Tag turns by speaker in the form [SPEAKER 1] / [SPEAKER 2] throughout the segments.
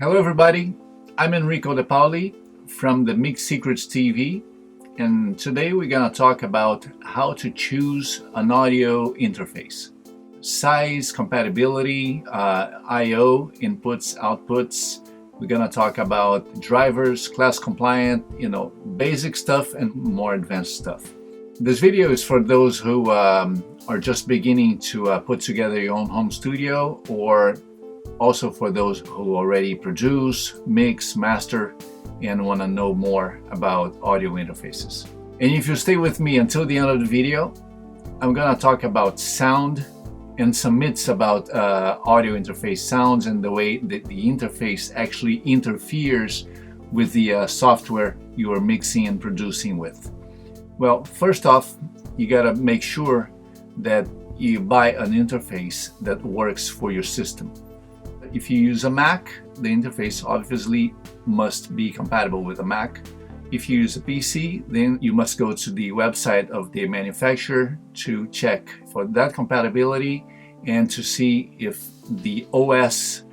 [SPEAKER 1] Hello everybody, I'm Enrico De Paoli from the Mix Secrets TV, and today we're going to talk about how to choose an audio interface. Size, compatibility, I/O, inputs, outputs. We're going to talk about drivers, class compliant, basic stuff and more advanced stuff. This video is for those who are just beginning to put together your own home studio, or also for those who already produce, mix, master, and want to know more about audio interfaces. And if you stay with me until the end of the video, I'm going to talk about sound and some myths about audio interface sounds and the way that the interface actually interferes with the software you are mixing and producing with. Well, first off, you got to make sure that you buy an interface that works for your system. If you use a Mac, the interface obviously must be compatible with a Mac. If you use a PC, then you must go to the website of the manufacturer to check for that compatibility and to see if the OS,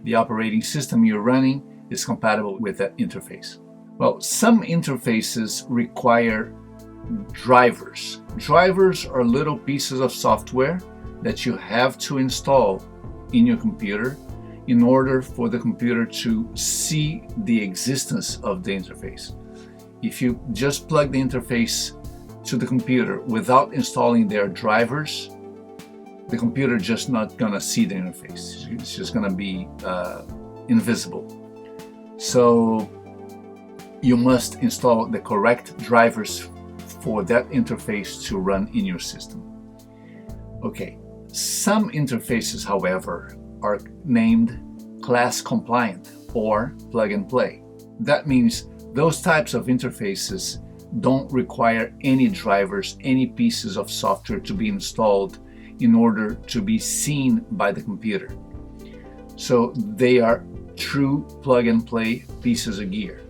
[SPEAKER 1] the operating system you're running, is compatible with that interface. Well, some interfaces require drivers. Drivers are little pieces of software that you have to install in your computer in order for the computer to see the existence of the interface. If you just plug the interface to the computer without installing their drivers, the computer just not gonna see the interface. It's just gonna be invisible. So you must install the correct drivers for that interface to run in your system. Okay, some interfaces, however, are named class compliant or plug and play. That means those types of interfaces don't require any drivers, any pieces of software to be installed in order to be seen by the computer. So they are true plug and play pieces of gear.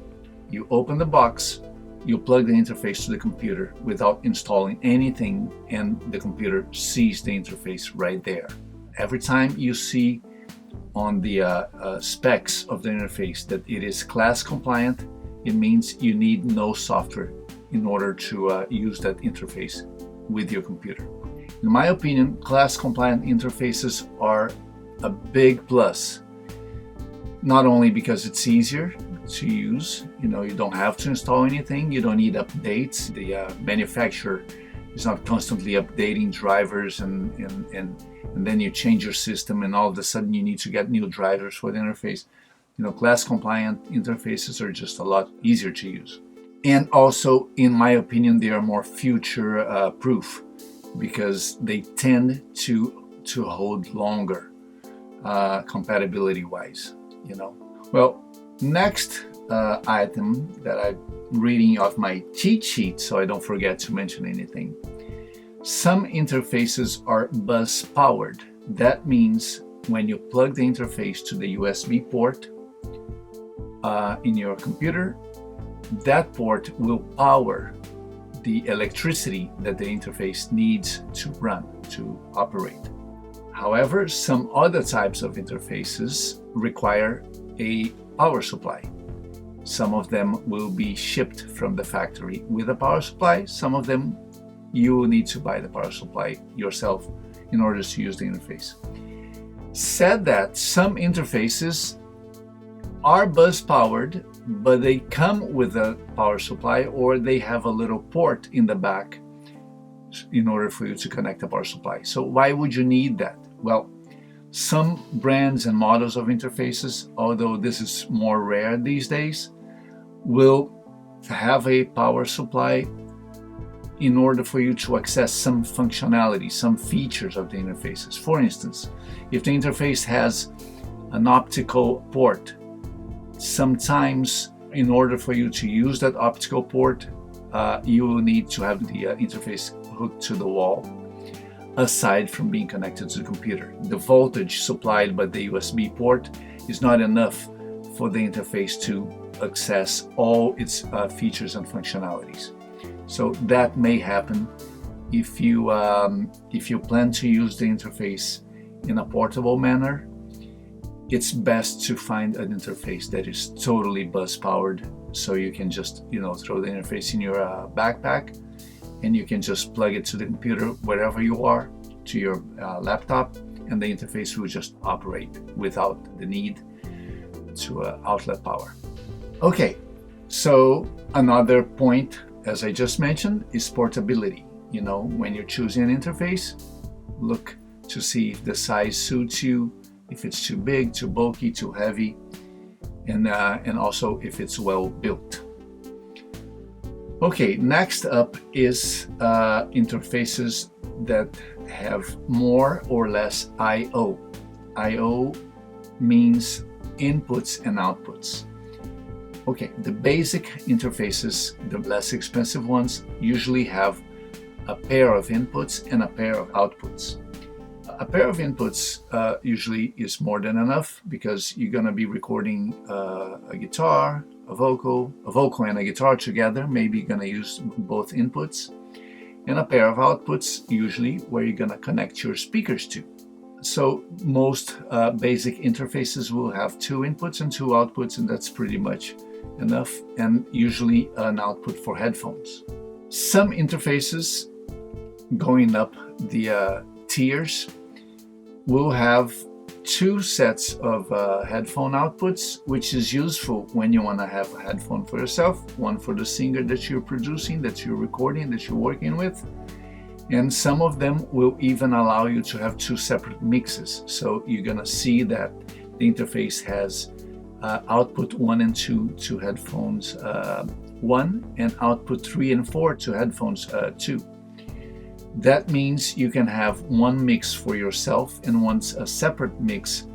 [SPEAKER 1] You open the box, you plug the interface to the computer without installing anything, and the computer sees the interface right there. Every time you see on the specs of the interface that it is class compliant, it means you need no software in order to use that interface with your computer. In my opinion, class compliant interfaces are a big plus, not only because it's easier to use, you don't have to install anything, you don't need updates, the manufacturer is not constantly updating drivers and then you change your system and all of a sudden you need to get new drivers for the interface. Class compliant interfaces are just a lot easier to use. And also, in my opinion, they are more future proof because they tend to hold longer compatibility wise, Well, next item that I'm reading off my cheat sheet so I don't forget to mention anything. Some interfaces are bus powered. That means when you plug the interface to the USB port in your computer, that port will power the electricity that the interface needs to run, to operate. However, some other types of interfaces require a power supply. Some of them will be shipped from the factory with a power supply. Some of them you will need to buy the power supply yourself in order to use the interface. Said that, some interfaces are bus powered, but they come with a power supply, or they have a little port in the back in order for you to connect the power supply. So why would you need that? Well, some brands and models of interfaces, although this is more rare these days, will have a power supply in order for you to access some functionality, some features of the interfaces. For instance, if the interface has an optical port, sometimes in order for you to use that optical port, you will need to have the interface hooked to the wall, aside from being connected to the computer. The voltage supplied by the USB port is not enough for the interface to access all its features and functionalities. So that may happen if you plan to use the interface in a portable manner. it's best to find an interface that is totally bus powered, so you can just throw the interface in your backpack, and you can just plug it to the computer wherever you are, to your laptop, and the interface will just operate without the need to outlet power. Okay, so another point, as I just mentioned, is portability. When you're choosing an interface, look to see if the size suits you, if it's too big, too bulky, too heavy, and also if it's well built. Okay, next up is interfaces that have more or less I/O. I/O means inputs and outputs. Okay, the basic interfaces, the less expensive ones, usually have a pair of inputs and a pair of outputs. A pair of inputs usually is more than enough, because you're going to be recording a guitar, a vocal and a guitar together. Maybe you're going to use both inputs, and a pair of outputs, usually where you're going to connect your speakers to. So most basic interfaces will have 2 inputs and 2 outputs, and that's pretty much enough, and usually an output for headphones. Some interfaces going up the tiers will have 2 sets of headphone outputs, which is useful when you want to have a headphone for yourself, one for the singer that you're producing, that you're recording, that you're working with. And some of them will even allow you to have 2 separate mixes. So you're going to see that the interface has output 1 and 2 to headphones 1, and output 3 and 4 to headphones 2. That means you can have one mix for yourself and a separate mix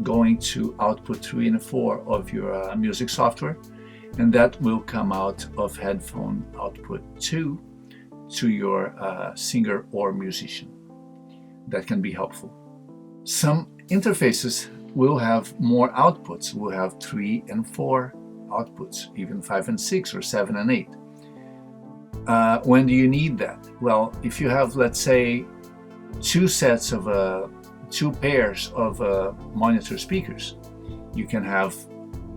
[SPEAKER 1] going to output 3 and 4 of your music software, and that will come out of headphone output 2 to your singer or musician. That can be helpful. Some interfaces will have more outputs, will have 3 and 4 outputs, even 5 and 6 or 7 and 8. When do you need that? Well, if you have, let's say, 2 pairs of monitor speakers, you can have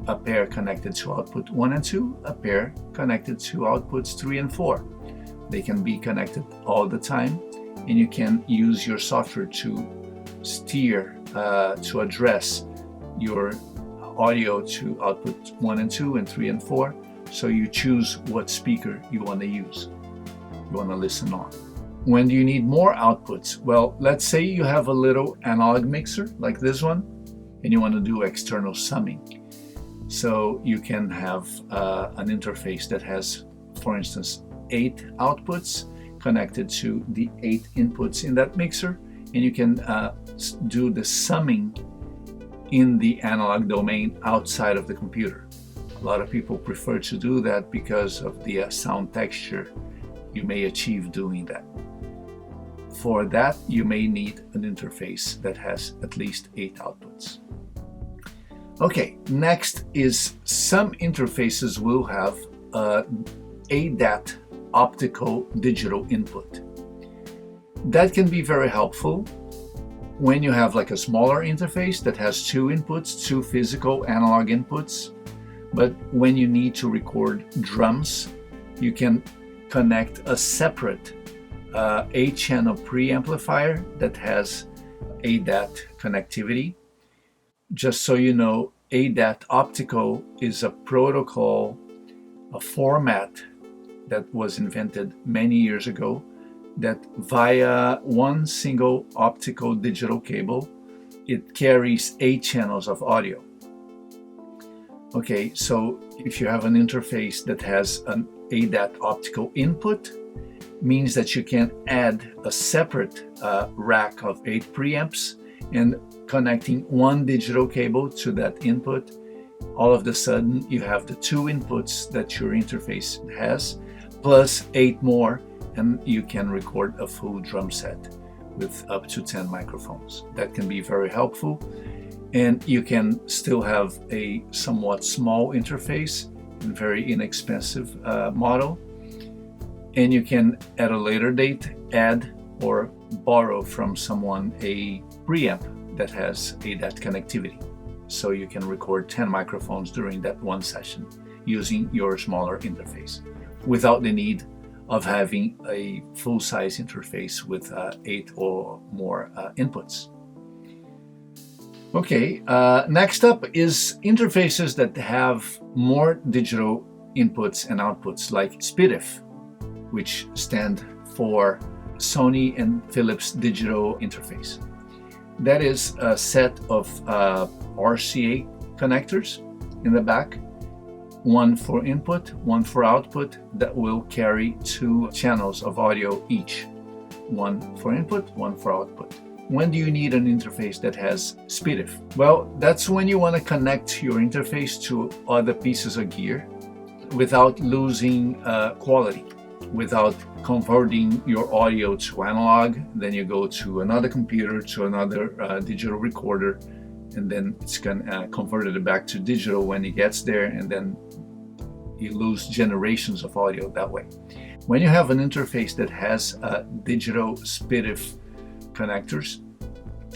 [SPEAKER 1] a pair connected to output 1 and 2, a pair connected to outputs 3 and 4. They can be connected all the time, and you can use your software to steer, to address your audio to output 1 and 2 and 3 and 4. So you choose what speaker you want to use, you want to listen on. When do you need more outputs? Well, let's say you have a little analog mixer like this one, and you want to do external summing. So you can have an interface that has, for instance, 8 outputs connected to the 8 inputs in that mixer, and you can do the summing in the analog domain outside of the computer. A lot of people prefer to do that because of the sound texture you may achieve doing that. For that, you may need an interface that has at least 8 outputs. Okay, next is some interfaces will have ADAT, optical digital input. That can be very helpful when you have like a smaller interface that has 2 inputs, 2 physical analog inputs. But when you need to record drums, you can connect a separate 8-channel preamplifier that has ADAT connectivity. Just so you know, ADAT optical is a protocol, a format that was invented many years ago, that via one single optical digital cable, it carries 8 channels of audio. Okay, so if you have an interface that has an ADAT optical input, means that you can add a separate rack of 8 preamps, and connecting one digital cable to that input, all of a sudden you have the 2 inputs that your interface has, plus 8 more, and you can record a full drum set with up to 10 microphones. That can be very helpful. And you can still have a somewhat small interface and very inexpensive model. And you can, at a later date, add or borrow from someone a preamp that has ADAT connectivity. so you can record 10 microphones during that one session using your smaller interface without the need of having a full-size interface with 8 or more inputs. Okay, next up is interfaces that have more digital inputs and outputs, like SPDIF, which stand for Sony and Philips Digital Interface. That is a set of RCA connectors in the back, one for input, one for output, that will carry 2 channels of audio each, one for input, one for output. When do you need an interface that has SPDIF? Well, that's when you want to connect your interface to other pieces of gear without losing quality, without converting your audio to analog. Then you go to another computer, to another digital recorder, and then it's going to convert it back to digital when it gets there, and then you lose generations of audio that way. When you have an interface that has digital SPDIF connectors,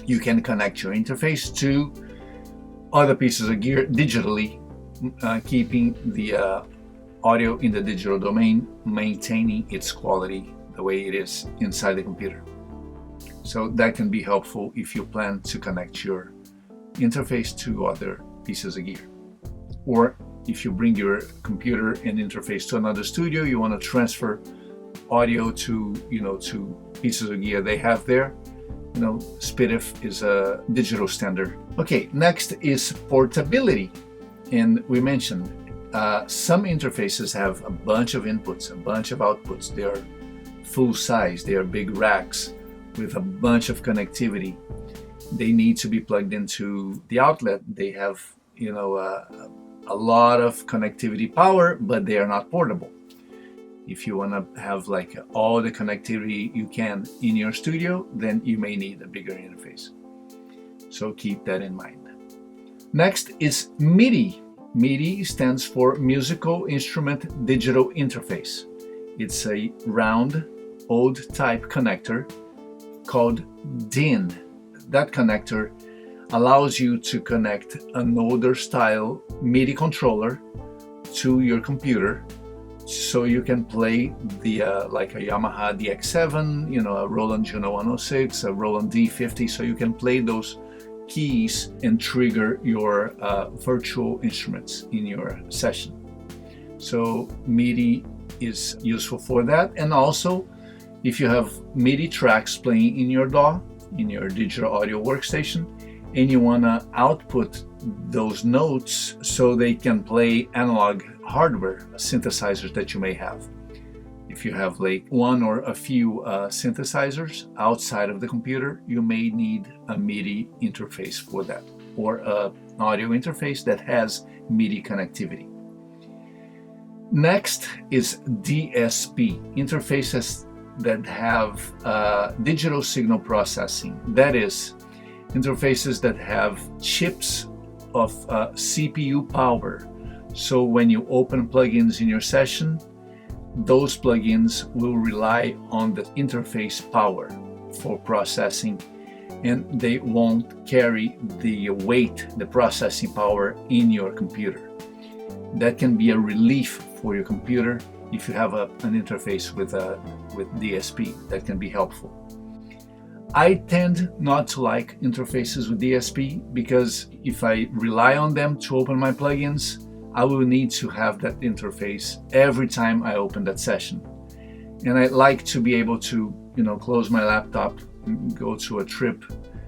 [SPEAKER 1] you can connect your interface to other pieces of gear digitally, keeping the audio in the digital domain, maintaining its quality the way it is inside the computer. So that can be helpful if you plan to connect your interface to other pieces of gear. Or if you bring your computer and interface to another studio, you want to transfer audio to pieces of gear they have there. SPDIF is a digital standard. Okay, next is portability. And we mentioned some interfaces have a bunch of inputs, a bunch of outputs. They are full size, they are big racks with a bunch of connectivity. They need to be plugged into the outlet. They have, a lot of connectivity power, but they are not portable. If you want to have all the connectivity you can in your studio, then you may need a bigger interface. So keep that in mind. Next is MIDI. MIDI stands for Musical Instrument Digital Interface. It's a round, old type connector called DIN. That connector allows you to connect an older style MIDI controller to your computer, so you can play the like a Yamaha DX7, a Roland Juno 106, a Roland D50, so you can play those keys and trigger your virtual instruments in your session. So MIDI is useful for that. And also, if you have MIDI tracks playing in your DAW, in your digital audio workstation, and you want to output those notes so they can play analog hardware synthesizers that you may have. If you have one or a few synthesizers outside of the computer, you may need a MIDI interface for that, or an audio interface that has MIDI connectivity. Next is DSP, interfaces that have digital signal processing. That is, interfaces that have chips of CPU power. So when you open plugins in your session, those plugins will rely on the interface power for processing, and they won't carry the weight, the processing power in your computer. That can be a relief for your computer if you have an interface with DSP. That can be helpful. I tend not to like interfaces with DSP because if I rely on them to open my plugins, I will need to have that interface every time I open that session. And I like to be able to, close my laptop, go to a trip,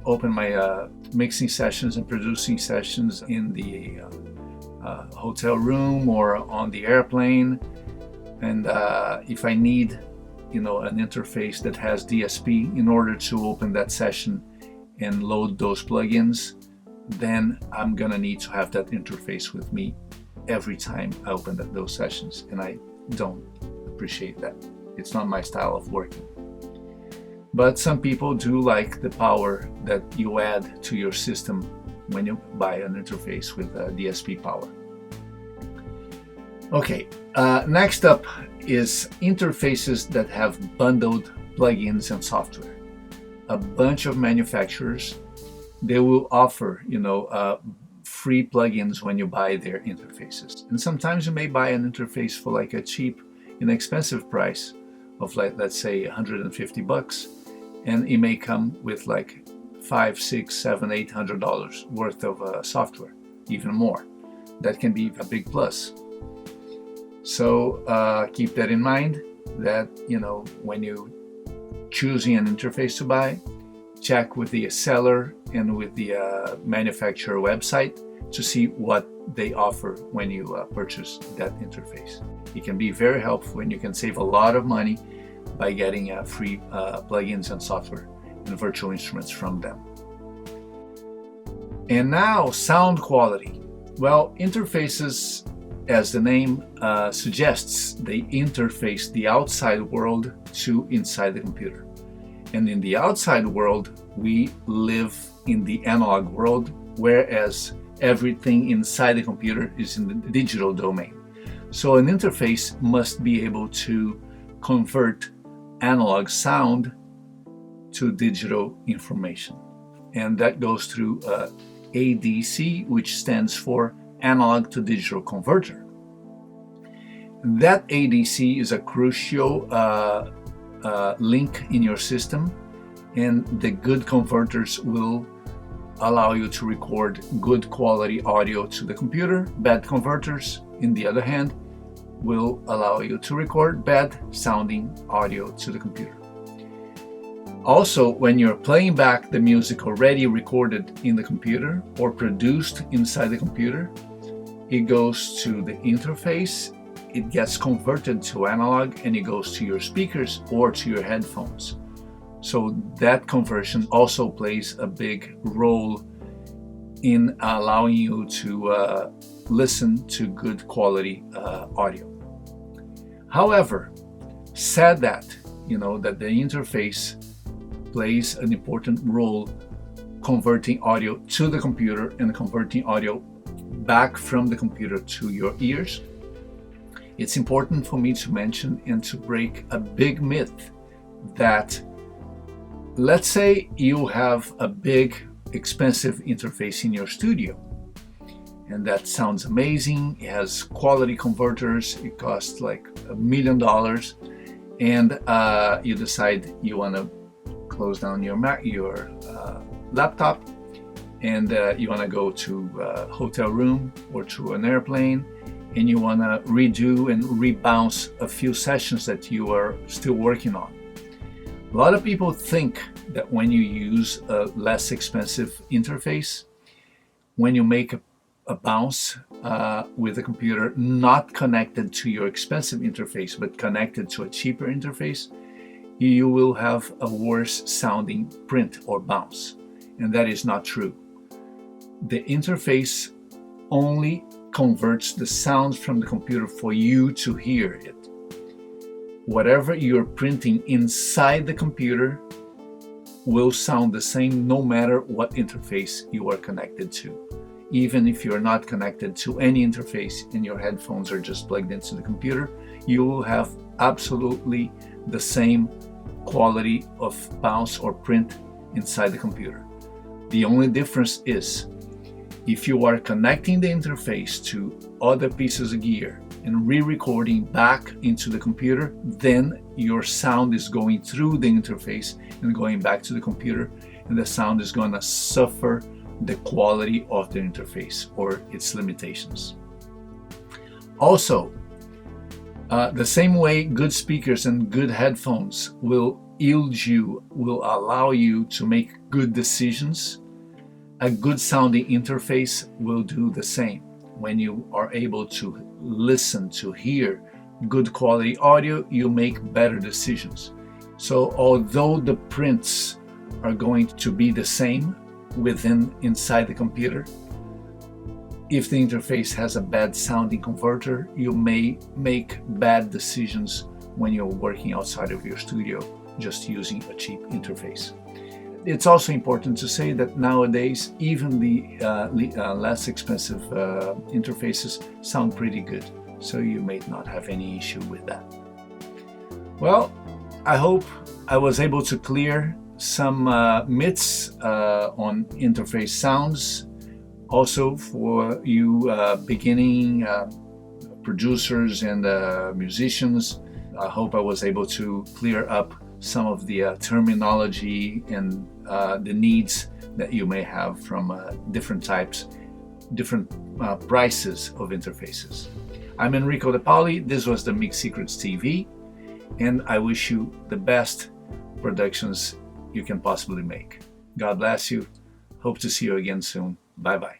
[SPEAKER 1] open my mixing sessions and producing sessions in the hotel room or on the airplane. And if I need an interface that has DSP in order to open that session and load those plugins, then I'm gonna need to have that interface with me every time I open those sessions, and I don't appreciate that. It's not my style of working. But some people do like the power that you add to your system when you buy an interface with DSP power. Okay, next up is interfaces that have bundled plugins and software. A bunch of manufacturers, they will offer, free plugins when you buy their interfaces. And sometimes you may buy an interface for like a cheap, inexpensive price of like, let's say $150, and it may come with like $500, $600, $700, $800 worth of software, even more. That can be a big plus. So keep that in mind, that when you choosing an interface to buy, check with the seller and with the manufacturer website to see what they offer when you purchase that interface. It can be very helpful, and you can save a lot of money by getting free plugins and software and virtual instruments from them. And now, sound quality. Well, interfaces, as the name suggests, they interface the outside world to inside the computer. And in the outside world, we live in the analog world, whereas everything inside the computer is in the digital domain. So an interface must be able to convert analog sound to digital information. And that goes through ADC, which stands for Analog to Digital Converter. That ADC is a crucial link in your system, and the good converters will allow you to record good quality audio to the computer. Bad converters, in the other hand, will allow you to record bad sounding audio to the computer. Also, when you're playing back the music already recorded in the computer or produced inside the computer, it goes to the interface, it gets converted to analog, and it goes to your speakers or to your headphones. So that conversion also plays a big role in allowing you to listen to good quality audio. However, said that, that the interface plays an important role converting audio to the computer and converting audio back from the computer to your ears, it's important for me to mention and to break a big myth that, let's say you have a big, expensive interface in your studio, and that sounds amazing. It has quality converters. It costs like $1 million, and you decide you want to close down your laptop, and you want to go to a hotel room or to an airplane, and you want to redo and rebounce a few sessions that you are still working on. A lot of people think that when you use a less expensive interface, when you make a bounce with a computer not connected to your expensive interface but connected to a cheaper interface, you will have a worse sounding print or bounce. And that is not true. The interface only converts the sounds from the computer for you to hear it. Whatever you're printing inside the computer will sound the same no matter what interface you are connected to. Even if you're not connected to any interface and your headphones are just plugged into the computer, you will have absolutely the same quality of bounce or print inside the computer. The only difference is if you are connecting the interface to other pieces of gear and re-recording back into the computer, then your sound is going through the interface and going back to the computer, and the sound is going to suffer the quality of the interface or its limitations. Also, the same way good speakers and good headphones will allow you to make good decisions, a good sounding interface will do the same. When you are able to listen, to hear good quality audio, you make better decisions. So although the prints are going to be the same inside the computer, if the interface has a bad sounding converter, you may make bad decisions when you're working outside of your studio just using a cheap interface. It's also important to say that nowadays even the less expensive interfaces sound pretty good, so you may not have any issue with that. Well, I hope I was able to clear some myths on interface sounds Also, for you beginning producers and musicians, I hope I was able to clear up some of the terminology and the needs that you may have from different types, different prices of interfaces. I'm Enrico De Paoli. This was the Mix Secrets TV, and I wish you the best productions you can possibly make. God bless you. Hope to see you again soon. Bye-bye.